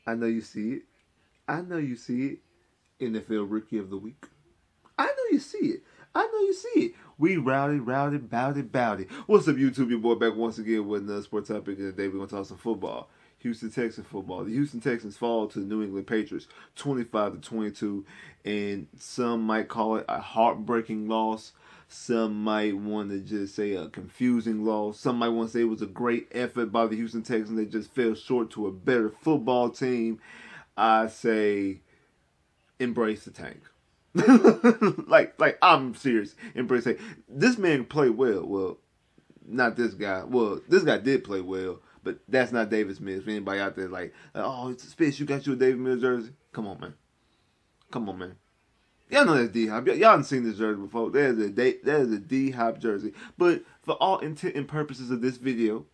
I know you see it. I know you see it. NFL Rookie of the Week. I know you see it. I know you see it. We rowdy, rowdy, bowdy, bowdy. What's up, YouTube? Your boy back once again with another sports topic. And today we're going to talk some football. Houston Texans football. The Houston Texans fall to the New England Patriots 25-22. And some might call it a heartbreaking loss. Some might want to just say a confusing loss. Some might want to say it was a great effort by the Houston Texans. They just fell short to a better football team. I say embrace the tank. like I'm serious. Embrace it. This man played well. Well, not this guy. Well, this guy did play well, but that's not Davis Mills. For anybody out there like, oh, it's a Spitz, you got you a Davis Mills jersey? Come on, man. Come on, man. Y'all know that's D-Hop. Y'all haven't seen this jersey before. That is a D-Hop jersey. But for all intent and purposes of this video,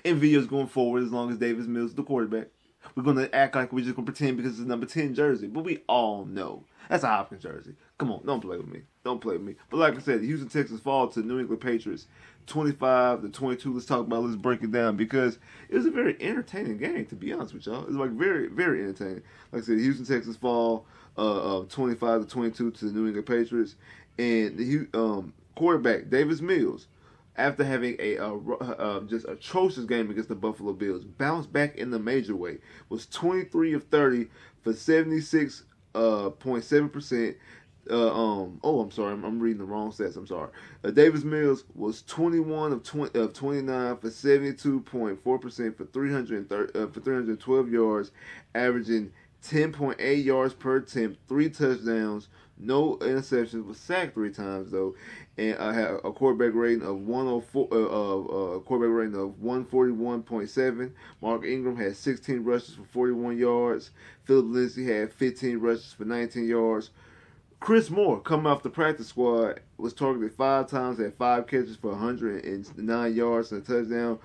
and videos going forward, as long as Davis Mills is the quarterback, we're going to act like we're just going to pretend because it's a number 10 jersey. But we all know that's a Hopkins jersey. Come on, don't play with me. Don't play with me. But like I said, the Houston Texans fall to the New England Patriots 25-22. Let's talk about it. Let's break it down because it was a very entertaining game, to be honest with y'all. It was like very, very entertaining. Like I said, the Houston Texans fall 25-22 to the New England Patriots. And the quarterback, Davis Mills, after having a just atrocious game against the Buffalo Bills, bounced back in the major way. Was 23 of 30 for 76.7%. I'm sorry, I'm reading the wrong stats. I'm sorry. Davis Mills was 21 of 29 for 72.4% for 312 yards, averaging 10.8 yards per attempt, 3 touchdowns, no interceptions, was sacked 3 times though, and had a quarterback rating of 141.7. Mark Ingram had 16 rushes for 41 yards. Philip Lindsay had 15 rushes for 19 yards. Chris Moore, coming off the practice squad, was targeted 5 times, had 5 catches for 109 yards and a touchdown.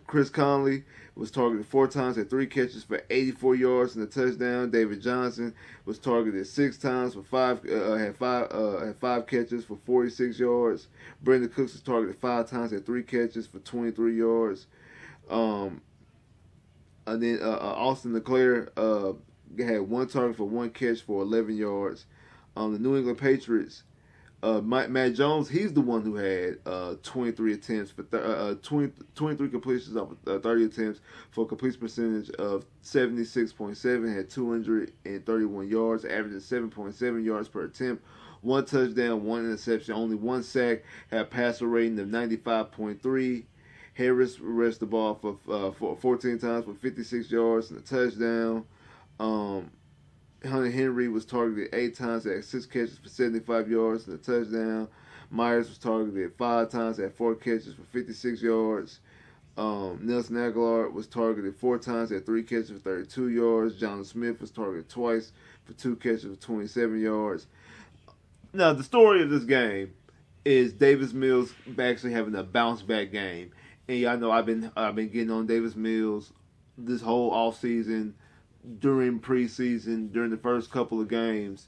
Chris Conley was targeted 4 times, had 3 catches for 84 yards and a touchdown. David Johnson was targeted 6 times for 5 catches for 46 yards. Brandon Cooks was targeted 5 times, had 3 catches for 23 yards. And then Austin Leclerc had 1 target for 1 catch for 11 yards. The New England Patriots, Matt Jones, he's the one who had 23 attempts for 23 completions of 30 attempts for a completion percentage of 76.7. Had 231 yards, averaging 7.7 yards per attempt. 1 touchdown, 1 interception, only 1 sack. Had a passer rating of 95.3. Harris rushed the ball for 14 times for 56 yards and a touchdown. Hunter Henry was targeted 8 times, had 6 catches for 75 yards and a touchdown. Myers was targeted 5 times, had 4 catches for 56 yards. Nelson Aguilar was targeted 4 times, had 3 catches for 32 yards. John Smith was targeted twice for 2 catches for 27 yards. Now, the story of this game is Davis Mills actually having a bounce back game. And y'all know I've been getting on Davis Mills this whole offseason, during preseason, during the first couple of games.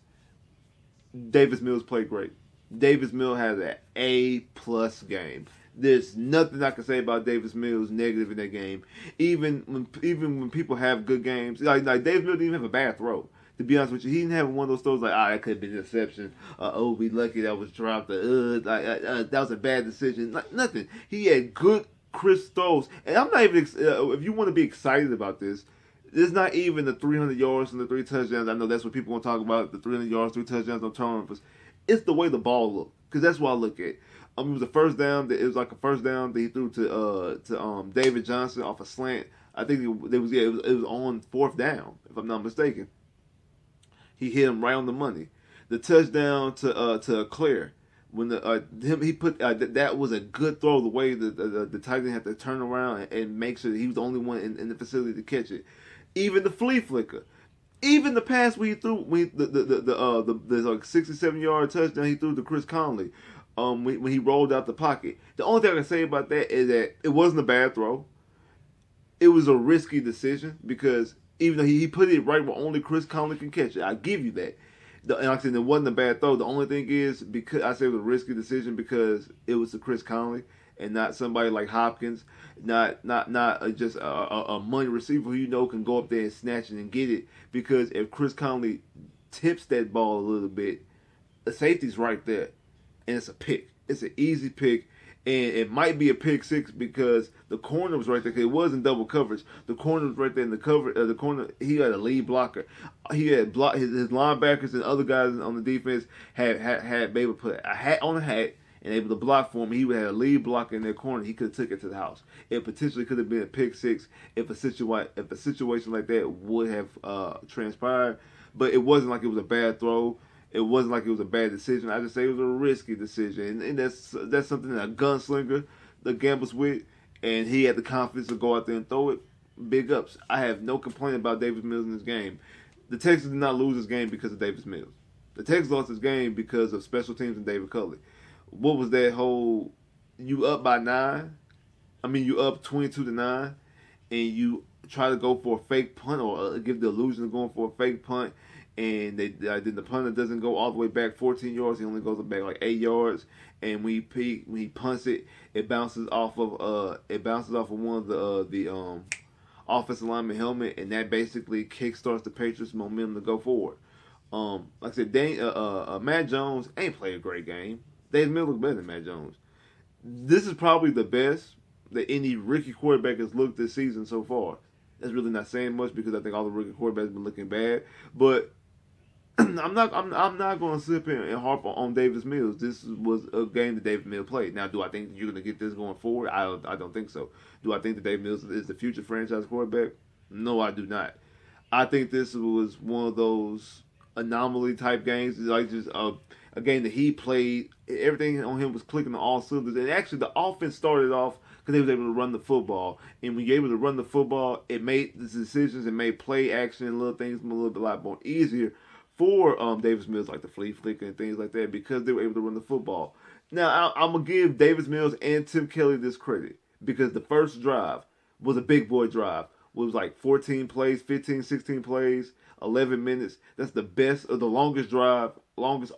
Davis Mills played great. Davis Mills has an A+ game. There's nothing I can say about Davis Mills negative in that game. Even when people have good games, like Davis Mills didn't even have a bad throw. To be honest with you, he didn't have one of those throws like, that could have been an interception. We lucky that was dropped. That was a bad decision. Like, nothing. He had good, crisp throws. And I'm not even, if you want to be excited about this, there's not even the 300 yards and the 3 touchdowns. I know that's what people want to talk about, the 300 yards, 3 touchdowns, no turnovers. It's the way the ball looked, because that's what I look at. It was a first down. It was like a first down that he threw to David Johnson off a slant. I think it was on 4th down, if I'm not mistaken. He hit him right on the money. The touchdown to Claire, when that was a good throw. The way the Titan had to turn around and make sure that he was the only one in the facility to catch it. Even the flea flicker, even the pass we threw, the like 67-yard touchdown he threw to Chris Conley, when he rolled out the pocket. The only thing I can say about that is that it wasn't a bad throw. It was a risky decision because even though he put it right where only Chris Conley can catch it, I give you that. And like I said, it wasn't a bad throw. The only thing is, because I say it was a risky decision because it was to Chris Conley. and not somebody like Hopkins, not just a money receiver who can go up there and snatch it and get it. Because if Chris Conley tips that ball a little bit, the safety's right there, and it's a pick. It's an easy pick. And it might be a pick six because the corner was right there. 'Cause it wasn't double coverage. The corner was right there in the cover. The corner, he had a lead blocker. He had his linebackers and other guys on the defense had been able to put a hat on a hat and able to block for him. He would have a lead blocker in their corner. He could have took it to the house. It potentially could have been a pick six if a situation like that would have transpired. But it wasn't like it was a bad throw. It wasn't like it was a bad decision. I just say it was a risky decision, and that's something that a gunslinger gambles with, and he had the confidence to go out there and throw it. Big ups. I have no complaint about Davis Mills in this game. The Texans did not lose this game because of Davis Mills. The Texans lost this game because of special teams and David Culley. What was that whole? You up by 9? I mean, you up 22-9, and you try to go for a fake punt or give the illusion of going for a fake punt. And then the punter doesn't go all the way back 14 yards. He only goes back like 8 yards. And when he punts it, it bounces off of one of the offensive lineman helmet, and that basically kickstarts the Patriots' momentum to go forward. Like I said, Matt Jones ain't played a great game. Davis Mills looks better than Matt Jones. This is probably the best that any rookie quarterback has looked this season so far. That's really not saying much because I think all the rookie quarterbacks have been looking bad, but I'm not going to sit here and harp on Davis Mills. This was a game that Davis Mills played. Now, do I think that you're going to get this going forward? I don't think so. Do I think that Davis Mills is the future franchise quarterback? No, I do not. I think this was one of those anomaly type games. It's like just a game that he played. Everything on him was clicking on all cylinders. And actually, the offense started off because they was able to run the football. And when you're able to run the football, it made the decisions, it made play action and little things a little bit lot more easier for Davis Mills, like the flea flicker and things like that, because they were able to run the football. Now, I'm going to give Davis Mills and Tim Kelly this credit, because the first drive was a big boy drive. It was like 14 plays, 15, 16 plays, 11 minutes. That's the best of the longest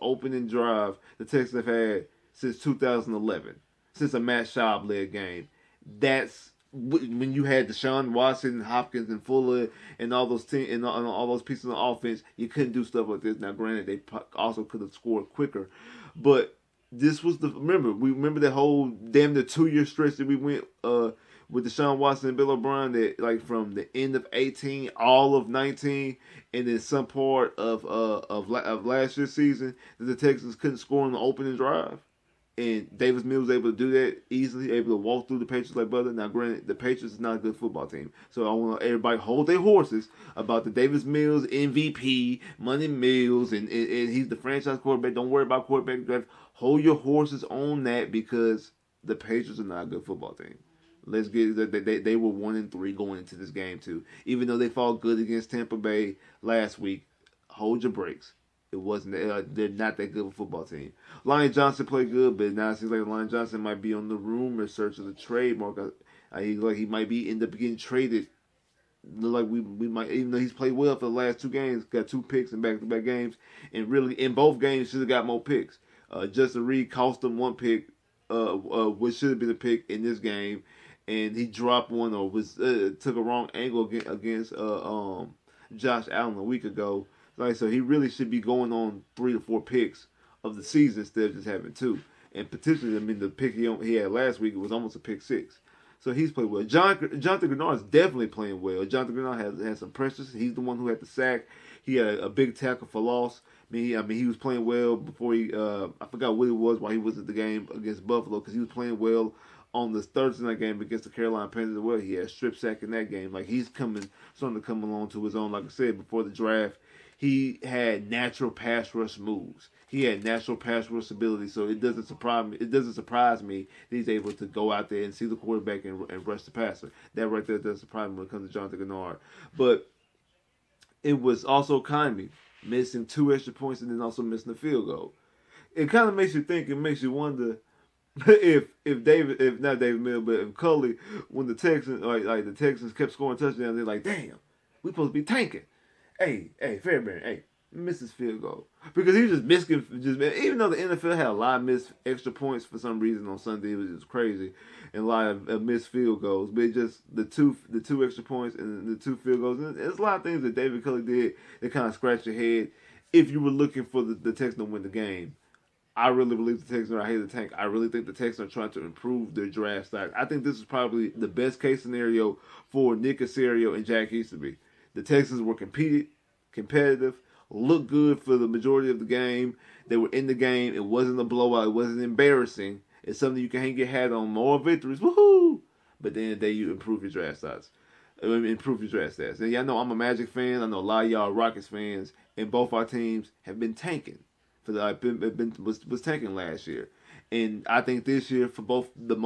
opening drive the Texans have had since 2011, since a Matt Schaub-led game. That's when you had Deshaun Watson, Hopkins, and Fuller, and all those all those pieces of offense. You couldn't do stuff like this. Now, granted, they also could have scored quicker, but this was remember that whole damn near 2-year stretch that we went with Deshaun Watson and Bill O'Brien, that like from the end of 18, all of 19, and then some part of last year's season, that the Texans couldn't score on the opening drive. And Davis Mills was able to do that easily, able to walk through the Patriots like butter. Now, granted, the Patriots is not a good football team. So I want everybody to hold their horses about the Davis Mills MVP, Money Mills, and he's the franchise quarterback. Don't worry about quarterback draft. Hold your horses on that, because the Patriots are not a good football team. Let's get they were 1-3 going into this game too. Even though they fought good against Tampa Bay last week, hold your brakes. It wasn't. They're not that good of a football team. Lyon Johnson played good, but now it seems like Lyon Johnson might be on the rumor search of the trade market. He might end up getting traded. Like we might, even though he's played well for the last 2 games, got 2 picks in back-to-back games, and really in both games should have got more picks. Justin Reed cost him 1 pick, which should have been a pick in this game, and he dropped one or took a wrong angle against Josh Allen a week ago. Like, so he really should be going on 3 to 4 picks of the season instead of just having 2. And potentially, I mean, the pick he had last week, it was almost a pick 6. So he's played well. Jonathan Grenard is definitely playing well. Jonathan Grenard has some pressures. He's the one who had the sack. He had a big tackle for loss. I mean, he was playing well before I forgot what it was while he was at the game against Buffalo, because he was playing well on the Thursday night game against the Carolina Panthers as well. He had a strip sack in that game. Like, he's starting to come along to his own. Like I said, before the draft, he had natural pass rush moves. He had natural pass rush ability, so it doesn't surprise me that he's able to go out there and see the quarterback and rush the passer. That right there doesn't surprise me when it comes to Jonathan Grenard. But it was also Kindly missing 2 extra points and then also missing the field goal. It kind of makes you think. It makes you wonder if not David Mills, but if Culley, when the Texans like the Texans kept scoring touchdowns, they're like, damn, we supposed to be tanking. Hey, Fairbairn, hey, Misses field goal because he was just missing. Just even though the NFL had a lot of missed extra points for some reason on Sunday, it was just crazy, and a lot of missed field goals. But it just the two extra points and the two field goals. And there's a lot of things that David Culley did that kind of scratched your head if you were looking for the Texans to win the game. I really believe the Texans are ahead of the tank. I really think the Texans are trying to improve their draft stock. I think this is probably the best case scenario for Nick Caserio and Jack Easterby. The Texans were competitive, looked good for the majority of the game. They were in the game. It wasn't a blowout. It wasn't embarrassing. It's something you can hang your hat on. More victories, woohoo! But then the day you improve your draft stats. Improve your draft stats. And y'all know I'm a Magic fan. I know a lot of y'all are Rockets fans. And both our teams have been tanking. Was tanking last year, and I think this year for both the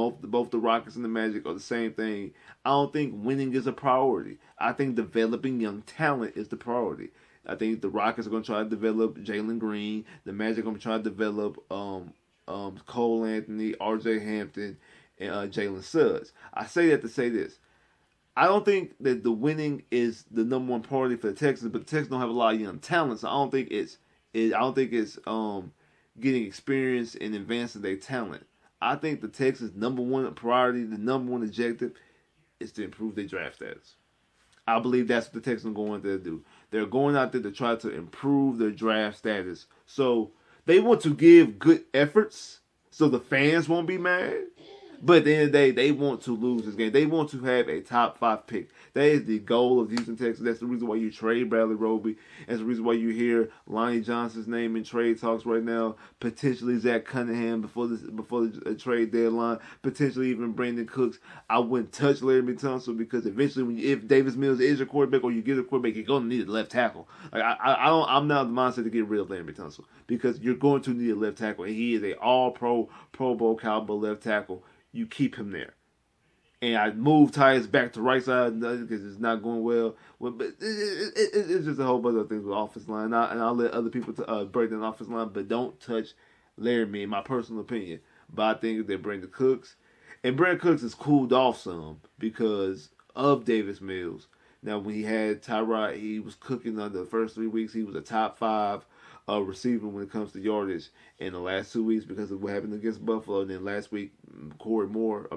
Rockets and the Magic are the same thing. I don't think winning is a priority. I think developing young talent is the priority. I think the Rockets are going to try to develop Jalen Green. The Magic are going to try to develop Cole Anthony, R.J. Hampton, and Jalen Suggs. I say that to say this. I don't think that the winning is the number one priority for the Texans, but the Texans don't have a lot of young talent, so I don't think it's getting experience and advancing their talent. I think the Texans' number one priority, the number one objective, is to improve their draft status. I believe that's what the Texans are going there to do. They're going out there to try to improve their draft status. So they want to give good efforts so the fans won't be mad. But at the end of the day, they want to lose this game. They want to have a top 5 pick. That is the goal of the Houston Texans. That's the reason why you trade Bradley Roby. That's the reason why you hear Lonnie Johnson's name in trade talks right now. Potentially Zach Cunningham before the trade deadline. Potentially even Brandon Cooks. I wouldn't touch Larry Tunsil because eventually, if Davis Mills is your quarterback or you get a quarterback, you're going to need a left tackle. Like I'm not the mindset to get rid of Larry Tunsil because you're going to need a left tackle, and he is a All-Pro, Pro Bowl caliber left tackle. You keep him there. And I move Tyus back to right side because it's not going well. But it's just a whole bunch of things with offense line. And I'll let other people break down the offense line, but don't touch Laramie, in my personal opinion. But I think that Brandon Cooks. And Brandon Cooks has cooled off some because of Davis Mills. Now, when he had Tyrod, he was cooking under the first 3 weeks. He was a top 5 receiver when it comes to yardage in the last 2 weeks because of what happened against Buffalo. And then last week, Chris Moore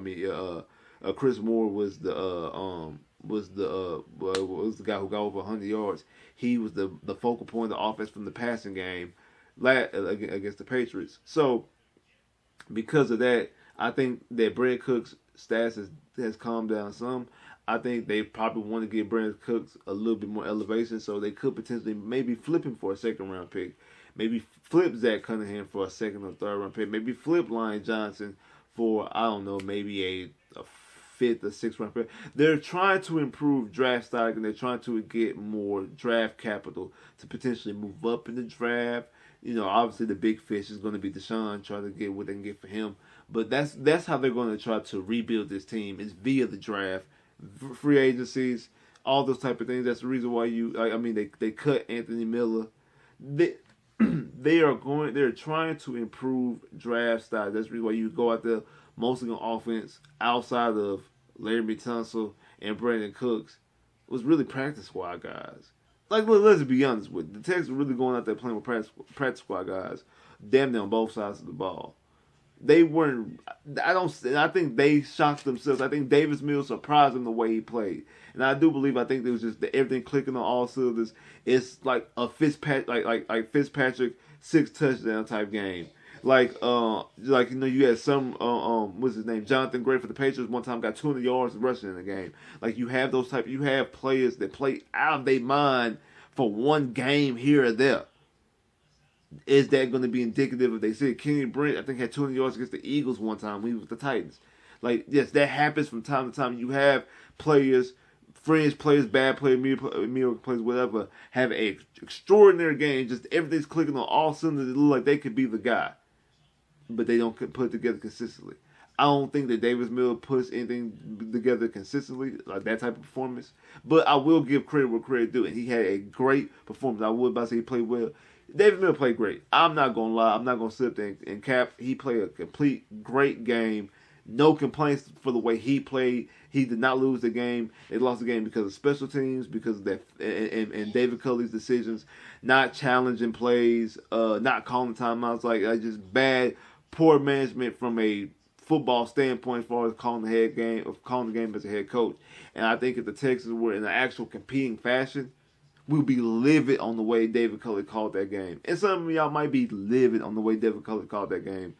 was the guy who got over 100 yards. He was the focal point of the offense from the passing game against the Patriots. So because of that, I think that Brandon Cooks' stats has calmed down some. I think they probably want to give Brandon Cooks a little bit more elevation, so they could potentially maybe flip him for a second-round pick. Maybe flip Zach Cunningham for a second or third-round pick. Maybe flip Lonnie Johnson for, I don't know, maybe a fifth or sixth-round pick. They're trying to improve draft stock, and they're trying to get more draft capital to potentially move up in the draft. You know, obviously the big fish is going to be Deshaun, trying to get what they can get for him. But that's how they're going to try to rebuild this team, is via the draft. Free agencies, all those type of things. That's the reason why they cut Anthony Miller. They're trying to improve draft style. That's the reason why you go out there mostly on offense outside of Larry Tunsil and Brandon Cooks was really practice squad guys. Like, let's be honest with it. The Texans were really going out there playing with practice squad guys, damn near on both sides of the ball. They weren't. I think they shocked themselves. I think Davis Mills surprised them the way he played, and I think there was just everything clicking on all cylinders. It's like a Fitzpatrick, like Fitzpatrick 6 touchdown type game. You had some what's his name, Jonathan Gray for the Patriots one time got 200 yards rushing in the game. Like you have players that play out of their mind for one game here or there. Is that going to be indicative of they said Kenny Brent, I think, had 200 yards against the Eagles one time when he was with the Titans. Like, yes, that happens from time to time. You have players, fringe players, bad players, mediocre players, whatever, have an extraordinary game. Just everything's clicking on all cylinders. It look like they could be the guy. But they don't put it together consistently. I don't think that Davis Mills puts anything together consistently, like that type of performance. But I will give credit where credit due. And he had a great performance. I would about to say he played well. David Miller played great. I'm not going to lie. I'm not going to sit there and cap. He played a complete great game. No complaints for the way he played. He did not lose the game. They lost the game because of special teams, because of that, and David Culley's decisions, not challenging plays, not calling timeouts, like just bad, poor management from a football standpoint as far as calling the game as a head coach. And I think if the Texans were in an actual competing fashion, we'll be livid on the way David Culley called that game. And some of y'all might be livid on the way David Culley called that game.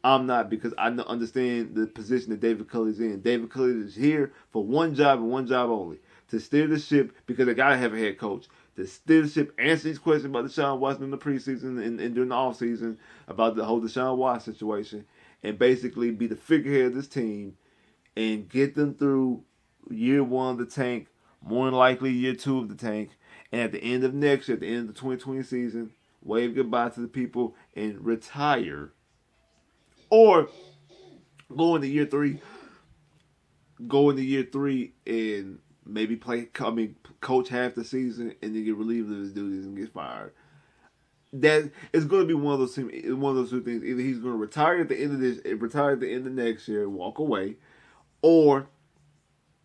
I'm not, because I understand the position that David Culley's in. David Culley is here for one job and one job only: to steer the ship, because they gotta have a head coach to steer the ship, answer these questions about Deshaun Watson in the preseason and during the offseason about the whole Deshaun Watson situation, and basically be the figurehead of this team and get them through year one of the tank, more than likely year two of the tank, and at the end of next year, at the end of the 2020 season, wave goodbye to the people and retire. Or go into year three and maybe coach half the season and then get relieved of his duties and get fired. That it's going to be one of those two things. Either he's going to retire at the end of next year and walk away, or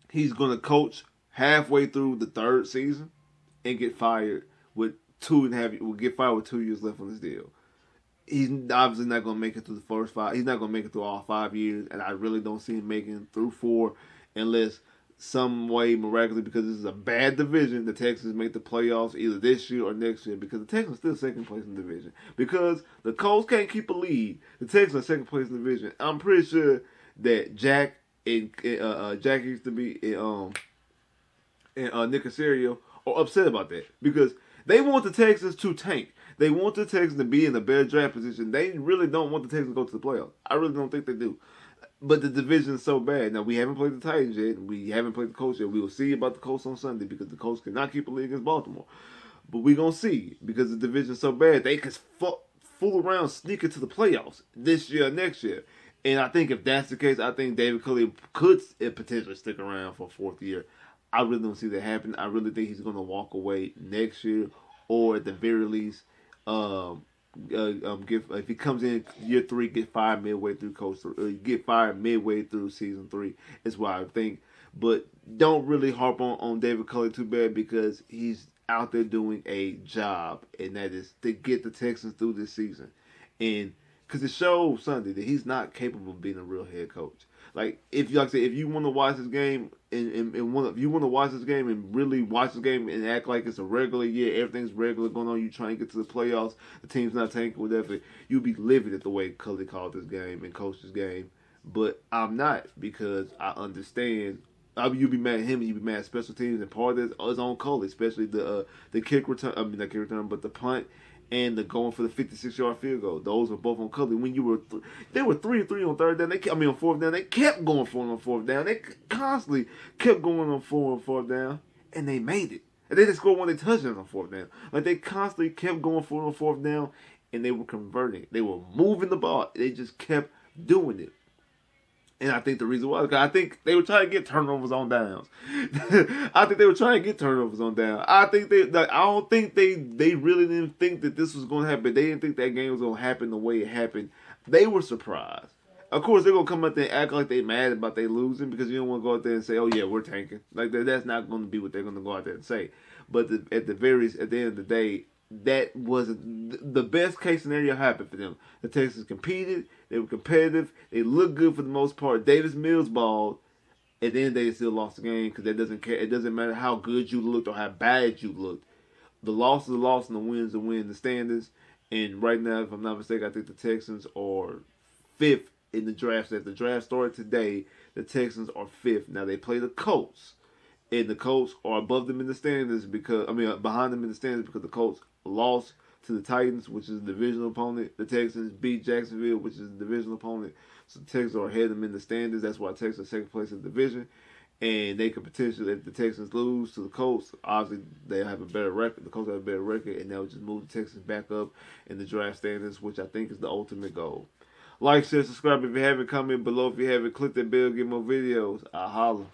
he's going to coach halfway through the third season and get fired with 2 years left on his deal. He's obviously not going to make it through the first 5. He's not going to make it through all 5 years, and I really don't see him making it through 4 unless some way miraculously, because this is a bad division, the Texans make the playoffs either this year or next year, because the Texans are still second place in the division. Because the Colts can't keep a lead, the Texans are second place in the division. I'm pretty sure that Jack used to be and Nick Casario are upset about that, because they want the Texans to tank. They want the Texans to be in a better draft position. They really don't want the Texans to go to the playoffs. I really don't think they do. But the division is so bad. Now, we haven't played the Titans yet. We haven't played the Colts yet. We will see about the Colts on Sunday, because the Colts cannot keep a lead against Baltimore. But we're going to see, because the division is so bad. They can fool around, sneak into the playoffs this year or next year. And I think if that's the case, I think David Culley could potentially stick around for a 4th year. I really don't see that happen. I really think he's going to walk away next year, or at the very least, if he comes in year 3, get fired midway through season 3 is what I think. But don't really harp on David Culley too bad, because he's out there doing a job, and that is to get the Texans through this season. And because it shows Sunday that he's not capable of being a real head coach. If you want to watch this game and really watch this game and act like it's a regular year, everything's regular going on, you trying to get to the playoffs, the team's not tanking, whatever, you'll be livid at the way Culley called this game and coached this game. But I'm not, because I understand. You'll be mad at him and you'll be mad at special teams, and part of this is on Culley, especially the kick return. Not kick return, but the punt and the going for the 56-yard field goal. Those were both on Culley. When they were 3-3 on third down. On 4th down. They kept going for it on 4th down. They constantly kept going on 4th down, and they made it. And they just scored one of their touchdowns on 4th down. They constantly kept going for it on 4th down, and they were converting. They were moving the ball. They just kept doing it. And I think the reason why, because I think they were trying to get turnovers on downs. I don't think they really didn't think that this was going to happen. They didn't think that game was going to happen the way it happened. They were surprised. Of course, they're going to come out there and act like they're mad about they losing, because you don't want to go out there and say, oh yeah, we're tanking. That's not going to be what they're going to go out there and say. But at the end of the day, that wasn't the best case scenario happened for them. The Texans competed. They were competitive. They looked good for the most part. Davis Mills balled. At the end of the day, they still lost the game, because that doesn't care. It doesn't matter how good you looked or how bad you looked. The loss is a loss, and the win is a win in the standings. And right now, if I'm not mistaken, I think the Texans are 5th in the draft. So if the draft started today, the Texans are 5th. Now they play the Colts, and the Colts are above them in the standings behind them in the standings, because the Colts lost to the Titans, which is a divisional opponent. The Texans beat Jacksonville, which is a divisional opponent. So the Texans are ahead of them in the standings. That's why Texans are second place in the division. And they could potentially, if the Texans lose to the Colts, obviously they'll have a better record. The Colts have a better record, and they'll just move the Texans back up in the draft standings, which I think is the ultimate goal. Like, share, subscribe if you haven't. Comment below if you haven't. Click that bell, get more videos. I'll holler.